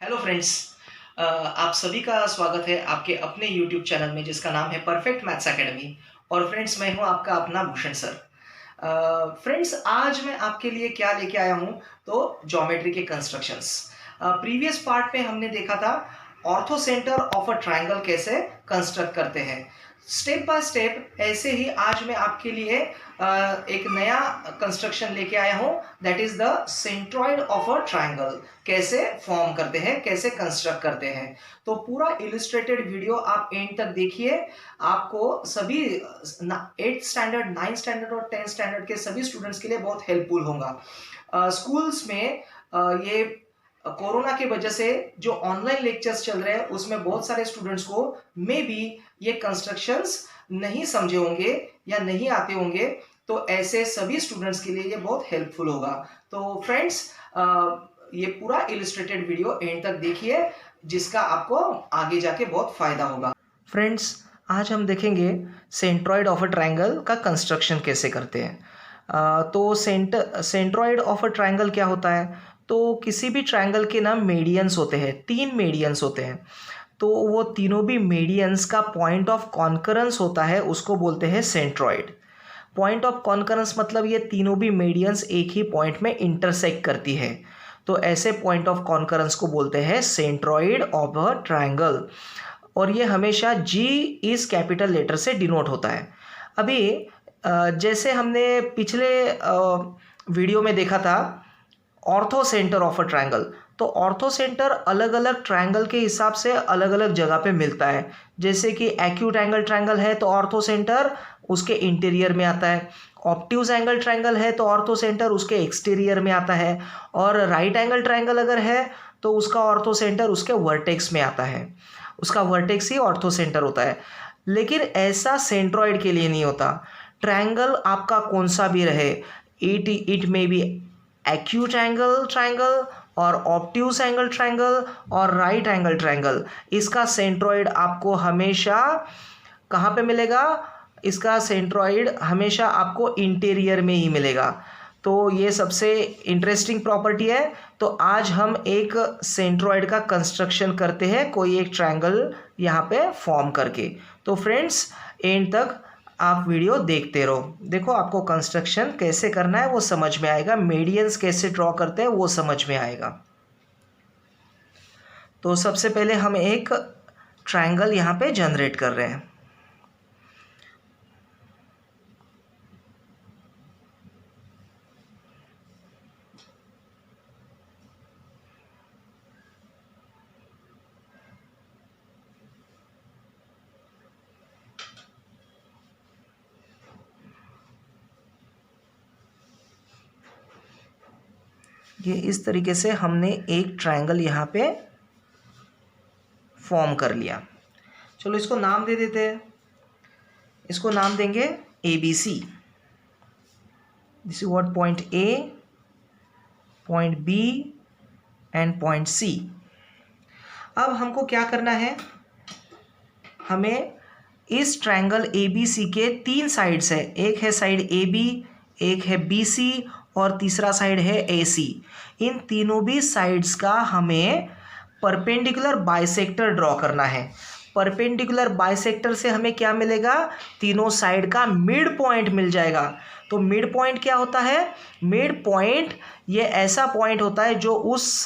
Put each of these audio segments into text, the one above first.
Hello friends. आप सभी का स्वागत है आपके अपने यूट्यूब चैनल में जिसका नाम है परफेक्ट मैथ्स एकेडमी। और फ्रेंड्स, मैं हूं आपका अपना भूषण सर। फ्रेंड्स, आज मैं आपके लिए क्या लेके आया हूं, तो ज्योमेट्री के कंस्ट्रक्शंस। प्रीवियस पार्ट में हमने देखा था ortho centre of a triangle कैसे कंस्ट्रक्ट करते हैं। स्टेप बाय स्टेप ऐसे ही आज मैं आपके लिए एक नया कंस्ट्रक्शन लेके आया हूं, that is the centroid of a triangle. कैसे फॉर्म करते हैं, कैसे कंस्ट्रक्ट करते हैं। तो पूरा इलिस्ट्रेटेड वीडियो आप एंड तक देखिए। आपको सभी 8th स्टैंडर्ड, 9th स्टैंडर्ड और 10th स्टैंडर्ड के सभी स्टूडेंट्स के लिए बहुत हेल्पफुल होगा। स्कूल्स में ये कोरोना की वजह से जो ऑनलाइन लेक्चर्स चल रहे हैं उसमें बहुत सारे स्टूडेंट्स को मे बी ये कंस्ट्रक्शंस नहीं समझे होंगे या नहीं आते होंगे। तो ऐसे सभी स्टूडेंट्स के लिए ये बहुत हेल्पफुल होगा। तो फ्रेंड्स, ये पूरा इलिस्ट्रेटेड वीडियो एंड तक देखिए, जिसका आपको आगे जाके बहुत फायदा होगा। फ्रेंड्स, आज हम देखेंगे सेंट्रॉइड ऑफ अ ट्रायंगल का कंस्ट्रक्शन कैसे करते हैं। तो सेंट्रॉइड ऑफ अ ट्रायंगल क्या होता है। तो किसी भी ट्रायंगल के ना मेडियंस होते हैं, 3 मेडियंस होते हैं। तो वो तीनों भी मेडियंस का पॉइंट ऑफ कॉन्करेंस होता है, उसको बोलते हैं सेंट्रॉइड। पॉइंट ऑफ कॉन्करेंस मतलब ये तीनों भी मेडियंस एक ही पॉइंट में इंटरसेक्ट करती है। तो ऐसे पॉइंट ऑफ कॉन्करेंस को बोलते हैं सेंट्रॉइड ऑफ अ ट्रायंगल। और ये हमेशा जी इस कैपिटल लेटर से डिनोट होता है। अभी जैसे हमने पिछले वीडियो में देखा था ortho centre of a triangle. तो ऑर्थो सेंटर अलग अलग ट्रायंगल के हिसाब से अलग अलग जगह पे मिलता है। जैसे कि एक्यूट एंगल ट्रायंगल है तो ऑर्थो सेंटर उसके इंटीरियर में आता है। ऑब्ट्यूज एंगल ट्रायंगल है तो ऑर्थो सेंटर उसके एक्सटीरियर में आता है। और राइट एंगल ट्रायंगल अगर है तो उसका ऑर्थो सेंटर उसके वर्टेक्स में आता है। उसका वर्टेक्स ही ऑर्थो सेंटर होता है। लेकिन ऐसा सेंट्रॉइड के लिए नहीं होता। ट्रायंगल आपका कौन सा भी रहे, it may be acute angle triangle और ऑब्ट्यूज एंगल ट्रायंगल और राइट एंगल ट्रायंगल, इसका सेंट्रॉइड आपको हमेशा कहाँ पे मिलेगा। इसका सेंट्रॉइड हमेशा आपको इंटीरियर में ही मिलेगा। तो ये सबसे इंटरेस्टिंग प्रॉपर्टी है। तो आज हम एक सेंट्रॉइड का कंस्ट्रक्शन करते हैं, कोई एक ट्रायंगल यहाँ पे फॉर्म करके। तो फ्रेंड्स, एंड तक आप वीडियो देखते रहो। देखो, आपको कंस्ट्रक्शन कैसे करना है वो समझ में आएगा, मेडियंस कैसे ड्रॉ करते हैं वो समझ में आएगा। तो सबसे पहले हम एक ट्रायंगल यहाँ पे जनरेट कर रहे हैं। ये इस तरीके से हमने एक ट्रायंगल यहाँ पे फॉर्म कर लिया। चलो इसको नाम दे देते हैं। इसको नाम देंगे A B C. This is what point A, point B and point C. अब हमको क्या करना है, हमें इस ट्रायंगल ए बी सी के 3 साइड्स है। एक है साइड ए बी, एक है बी सी और तीसरा साइड है ए सी। इन तीनों भी साइड्स का हमें परपेंडिकुलर बाइसेक्टर ड्रॉ करना है। परपेंडिकुलर बाइसेक्टर से हमें क्या मिलेगा, तीनों साइड का मिड पॉइंट मिल जाएगा। तो मिड पॉइंट क्या होता है, मिड पॉइंट ये ऐसा पॉइंट होता है जो उस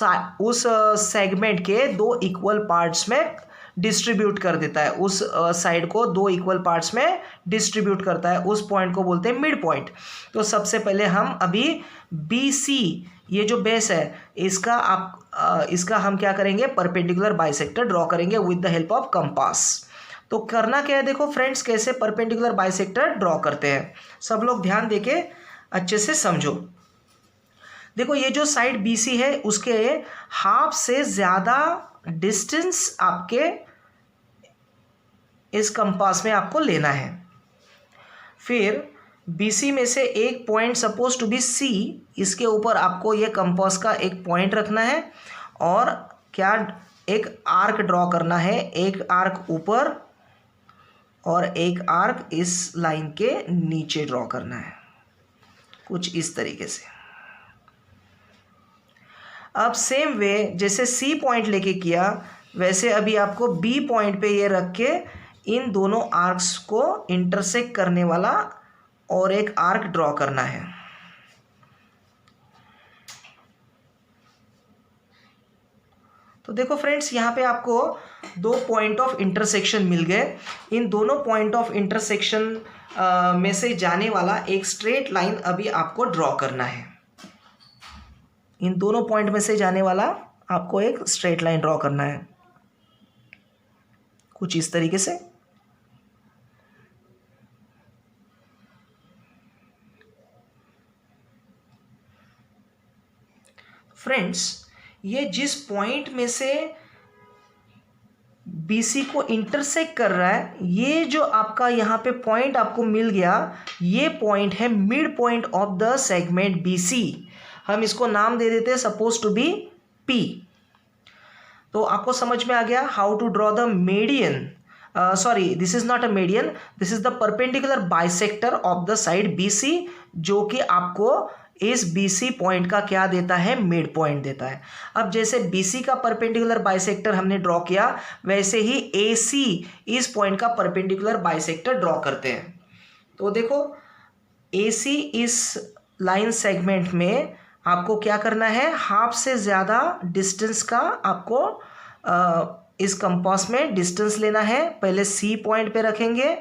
सेगमेंट के 2 इक्वल पार्ट्स में डिस्ट्रीब्यूट कर देता है। उस साइड को 2 इक्वल पार्ट्स में डिस्ट्रीब्यूट करता है, उस पॉइंट को बोलते हैं मिड पॉइंट। तो सबसे पहले हम अभी बी सी, ये जो बेस है इसका हम क्या करेंगे, परपेंडिकुलर बाइसेक्टर ड्रॉ करेंगे with the help of compass. तो करना क्या है, देखो फ्रेंड्स, कैसे परपेंडिकुलर बाइसेक्टर ड्रॉ करते हैं। सब लोग ध्यान देके अच्छे से समझो। देखो, ये जो साइड बी सी है उसके हाफ से ज़्यादा डिस्टेंस आपके इस कंपास में आपको लेना है। फिर BC में से एक point suppose to be C, इसके ऊपर आपको ये कंपास का एक पॉइंट रखना है और क्या, एक आर्क ड्रॉ करना है। एक आर्क ऊपर और एक आर्क इस लाइन के नीचे ड्रॉ करना है, कुछ इस तरीके से। अब सेम वे जैसे सी पॉइंट लेके किया वैसे अभी आपको बी पॉइंट पे ये रख के इन दोनों आर्क्स को इंटरसेक्ट करने वाला और एक आर्क ड्रॉ करना है। तो देखो फ्रेंड्स, यहाँ पे आपको दो पॉइंट ऑफ इंटरसेक्शन मिल गए। इन दोनों पॉइंट ऑफ इंटरसेक्शन में से जाने वाला एक स्ट्रेट लाइन अभी आपको ड्रॉ करना है। इन दोनों पॉइंट में से जाने वाला आपको एक स्ट्रेट लाइन ड्रॉ करना है कुछ इस तरीके से। फ्रेंड्स, ये जिस पॉइंट में से BC को इंटरसेक्ट कर रहा है, ये जो आपका यहाँ पे पॉइंट आपको मिल गया, ये पॉइंट है mid point of the segment BC। हम इसको नाम दे देते हैं सपोज टू बी P। तो आपको समझ में आ गया how to draw the median, sorry this is not a median, this is the perpendicular bisector of the side BC, जो कि आपको इस BC पॉइंट का क्या देता है, मिड पॉइंट देता है। अब जैसे BC का परपेंडिकुलर बाइसेक्टर हमने ड्रॉ किया, वैसे ही AC इस पॉइंट का परपेंडिकुलर बाइसेक्टर ड्रॉ करते हैं। तो देखो AC इस लाइन सेगमेंट में आपको क्या करना है, हाफ से ज़्यादा डिस्टेंस का आपको इस कंपास में डिस्टेंस लेना है। पहले C पॉइंट पे रखेंगे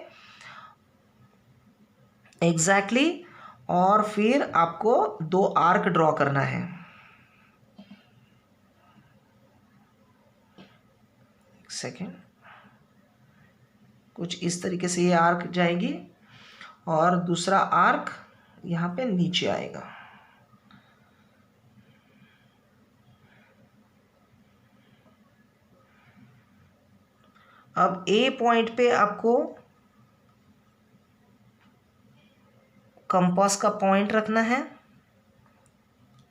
एग्जैक्टली और फिर आपको दो आर्क ड्रॉ करना है। सेकेंड, कुछ इस तरीके से ये आर्क जाएगी और दूसरा आर्क यहाँ पे नीचे आएगा। अब A पॉइंट पे आपको कंपास का पॉइंट रखना है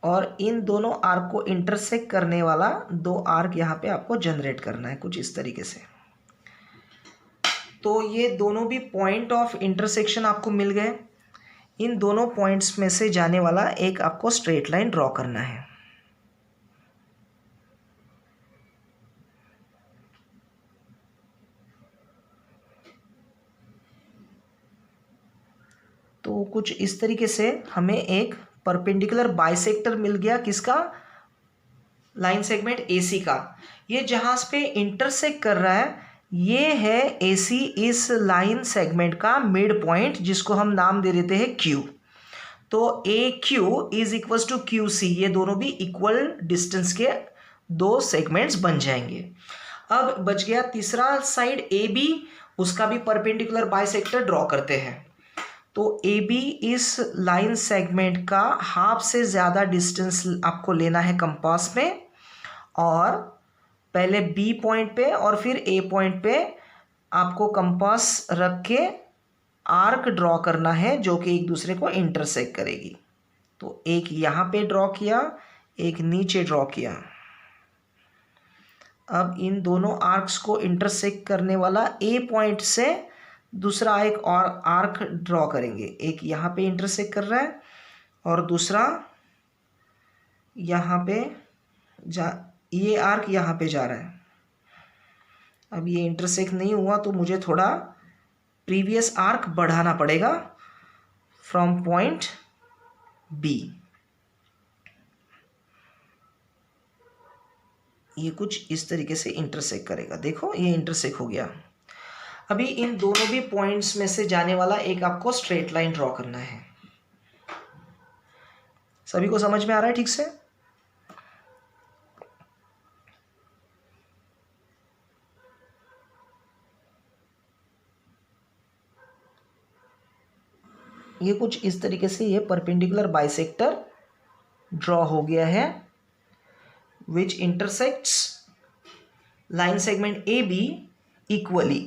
और इन दोनों आर्क को इंटरसेक्ट करने वाला दो आर्क यहाँ पे आपको जनरेट करना है कुछ इस तरीके से। तो ये दोनों भी पॉइंट ऑफ इंटरसेक्शन आपको मिल गए। इन दोनों पॉइंट्स में से जाने वाला एक आपको स्ट्रेट लाइन ड्रॉ करना है। तो कुछ इस तरीके से हमें एक परपेंडिकुलर बाइसेक्टर मिल गया, किसका, लाइन सेगमेंट AC का। ये जहां पे इंटरसेक्ट कर रहा है ये है AC इस लाइन सेगमेंट का मिड पॉइंट, जिसको हम नाम दे देते हैं Q। तो AQ is equal to QC, ये दोनों भी इक्वल डिस्टेंस के दो सेगमेंट्स बन जाएंगे। अब बच गया तीसरा साइड AB, उसका भी परपेंडिकुलर बाइसेक्टर ड्रॉ करते हैं। तो AB इस लाइन सेगमेंट का हाफ से ज़्यादा डिस्टेंस आपको लेना है कंपास में और पहले B पॉइंट पे और फिर A पॉइंट पे आपको कंपास रख के आर्क ड्रॉ करना है जो कि एक दूसरे को इंटरसेक्ट करेगी। तो एक यहाँ पे ड्रॉ किया, एक नीचे ड्रॉ किया। अब इन दोनों आर्क्स को इंटरसेक्ट करने वाला A पॉइंट से दूसरा एक और आर्क ड्रॉ करेंगे। एक यहाँ पे इंटरसेक्ट कर रहा है और दूसरा यहाँ पे ये आर्क यहाँ पे जा रहा है। अब ये इंटरसेक्ट नहीं हुआ तो मुझे थोड़ा प्रीवियस आर्क बढ़ाना पड़ेगा फ्रॉम पॉइंट B। ये कुछ इस तरीके से इंटरसेक्ट करेगा। देखो ये इंटरसेक्ट हो गया। अभी इन दोनों भी पॉइंट्स में से जाने वाला एक आपको स्ट्रेट लाइन ड्रॉ करना है। सभी को समझ में आ रहा है ठीक से? ये कुछ इस तरीके से ये परपेंडिकुलर बाइसेक्टर ड्रॉ हो गया है which intersects line segment AB equally.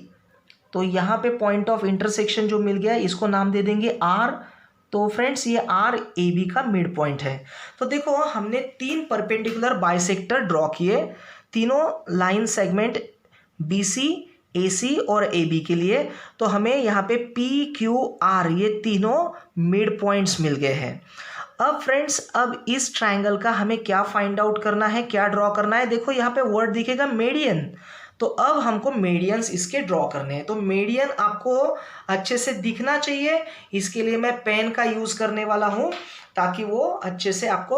तो यहाँ पे पॉइंट ऑफ इंटरसेक्शन जो मिल गया इसको नाम दे देंगे R। तो फ्रेंड्स ये R AB का मिड पॉइंट है। तो देखो हमने तीन परपेंडिकुलर बाइसेक्टर ड्रॉ किए, तीनों लाइन सेगमेंट BC, AC और AB के लिए। तो हमें यहाँ पे P, Q, R ये तीनों मिड पॉइंट्स मिल गए हैं। अब फ्रेंड्स, अब इस ट्रायंगल का हमें क्या फाइंड आउट करना है, क्या ड्रॉ करना है। देखो यहाँ पे वर्ड दिखेगा मीडियन, तो अब हमको मीडियंस इसके ड्रॉ करने हैं। तो मीडियन आपको अच्छे से दिखना चाहिए, इसके लिए मैं पेन का यूज़ करने वाला हूँ ताकि वो अच्छे से आपको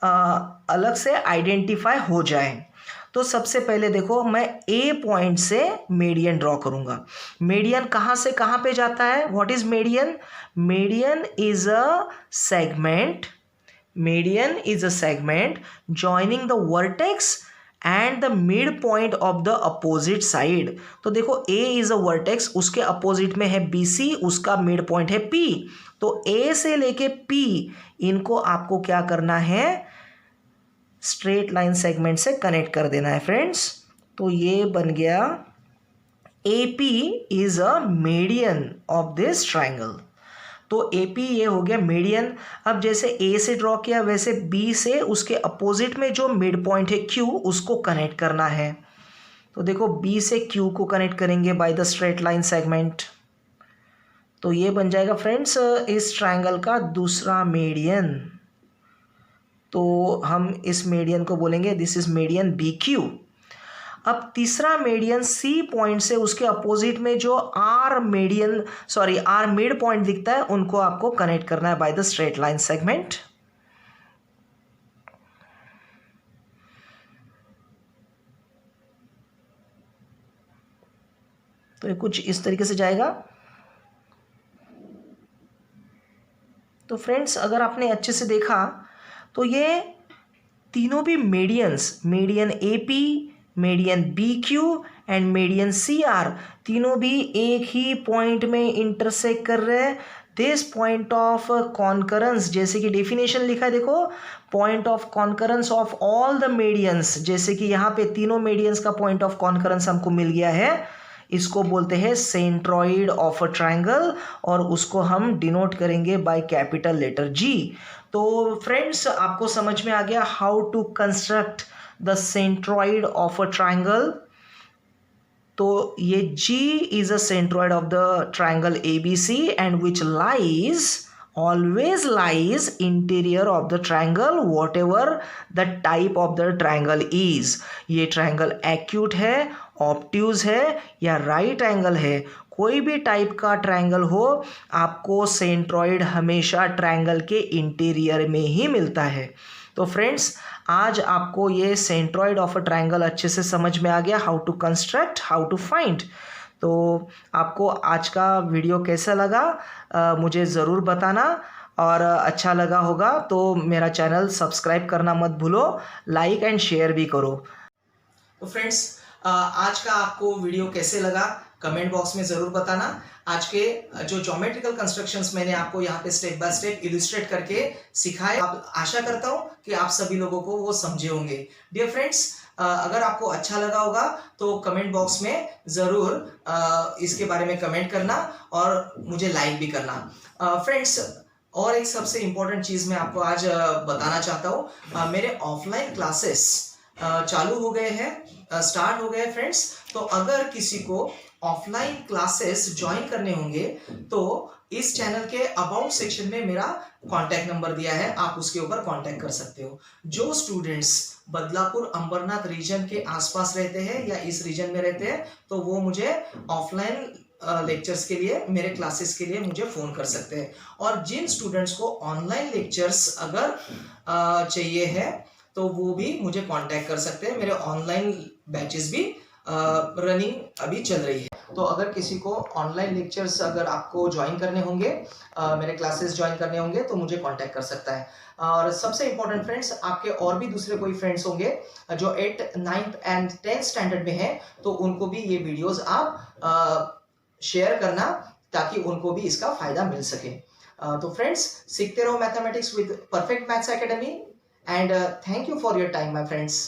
अलग से आइडेंटिफाई हो जाए। तो सबसे पहले देखो, मैं ए पॉइंट से मीडियन ड्रॉ करूंगा। मीडियन कहाँ से कहाँ पे जाता है? What is median? Median is a segment, median is a segment joining the vertex and the mid point of the opposite side. तो देखो, ए इज अ वर्टेक्स, उसके अपोजिट में है बी सी, उसका मिड पॉइंट है पी। तो ए से लेके पी, इनको आपको क्या करना है? स्ट्रेट लाइन सेगमेंट से कनेक्ट कर देना है फ्रेंड्स। तो ये बन गया AP is a median of this triangle. तो AP ये हो गया मीडियन। अब जैसे A से ड्रॉ किया, वैसे B से उसके अपोजिट में जो मिड पॉइंट है Q, उसको कनेक्ट करना है। तो देखो, B से Q को कनेक्ट करेंगे by the straight line segment. तो ये बन जाएगा फ्रेंड्स इस ट्राइंगल का दूसरा मीडियन। तो हम इस मीडियन को बोलेंगे दिस इज मीडियन BQ। अब तीसरा मीडियन C पॉइंट से उसके अपोजिट में जो R मिड पॉइंट दिखता है, उनको आपको कनेक्ट करना है by the straight line segment. तो ये कुछ इस तरीके से जाएगा। तो फ्रेंड्स, अगर आपने अच्छे से देखा तो ये तीनों भी medians, median AP, median BQ and median CR, तीनों भी एक ही पॉइंट में इंटरसेक्ट कर रहे हैं। दिस पॉइंट ऑफ कॉन्करेंस, जैसे कि डेफिनेशन लिखा है देखो, point of concurrence of all the medians, जैसे कि यहाँ पे तीनों मीडियंस का पॉइंट ऑफ कॉन्करेंस हमको मिल गया है। इसको बोलते हैं सेंट्रॉइड ऑफ अ ट्रायंगल, और उसको हम डिनोट करेंगे बाय कैपिटल लेटर G। तो फ्रेंड्स, आपको समझ में आ गया how to construct the centroid of a triangle. तो ये G is a centroid of the triangle ABC and which lies always lies interior of the triangle whatever the type of the triangle is। ये triangle acute है, obtuse है या right angle है, कोई भी type का ट्रायंगल हो, आपको सेंट्रॉइड हमेशा ट्रायंगल के इंटीरियर में ही मिलता है। तो फ्रेंड्स, आज आपको ये सेंट्रॉइड ऑफ अ ट्रायंगल अच्छे से समझ में आ गया, how to construct, how to find. तो आपको आज का वीडियो कैसा लगा मुझे ज़रूर बताना, और अच्छा लगा होगा तो मेरा चैनल सब्सक्राइब करना मत भूलो, लाइक एंड शेयर भी करो। तो फ्रेंड्स, आज का आपको वीडियो कैसे लगा कमेंट बॉक्स में ज़रूर बताना। आज के जो ज्योमेट्रिकल कंस्ट्रक्शंस मैंने आपको यहाँ पे स्टेप बाय स्टेप इलस्ट्रेट करके सिखाए, आप आशा करता हूँ कि आप सभी लोगों को वो समझे होंगे। डियर फ्रेंड्स, अगर आपको अच्छा लगा होगा तो कमेंट बॉक्स में ज़रूर इसके बारे में कमेंट करना और मुझे लाइक भी करना। फ्रेंड्स, और एक सबसे इम्पोर्टेंट चीज़ मैं आपको आज बताना चाहता हूँ, मेरे ऑफलाइन क्लासेस चालू हो गए हैं, स्टार्ट हो गए फ्रेंड्स। तो अगर किसी को ऑफलाइन क्लासेस ज्वाइन करने होंगे तो इस चैनल के अबाउट सेक्शन में मेरा कॉन्टैक्ट नंबर दिया है, आप उसके ऊपर कॉन्टैक्ट कर सकते हो। जो स्टूडेंट्स बदलापुर अंबरनाथ रीजन के आसपास रहते हैं या इस रीजन में रहते हैं, तो वो मुझे ऑफलाइन लेक्चर्स के लिए, मेरे क्लासेस के लिए मुझे फ़ोन कर सकते हैं। और जिन स्टूडेंट्स को ऑनलाइन लेक्चर्स अगर चाहिए है तो वो भी मुझे कांटेक्ट कर सकते हैं। मेरे ऑनलाइन बैचेस भी रनिंग अभी चल रही है। तो अगर किसी को ऑनलाइन लेक्चर्स अगर आपको ज्वाइन करने होंगे, मेरे क्लासेस ज्वाइन करने होंगे, तो मुझे कांटेक्ट कर सकता है। और सबसे इंपॉर्टेंट फ्रेंड्स, आपके और भी दूसरे कोई फ्रेंड्स होंगे जो 8th, 9th and 10th standard में हैं, तो उनको भी ये वीडियोस आप शेयर करना ताकि उनको भी इसका फायदा मिल सके। तो फ्रेंड्स, सीखते रहो mathematics with perfect maths academy, and thank you for your time, my friends.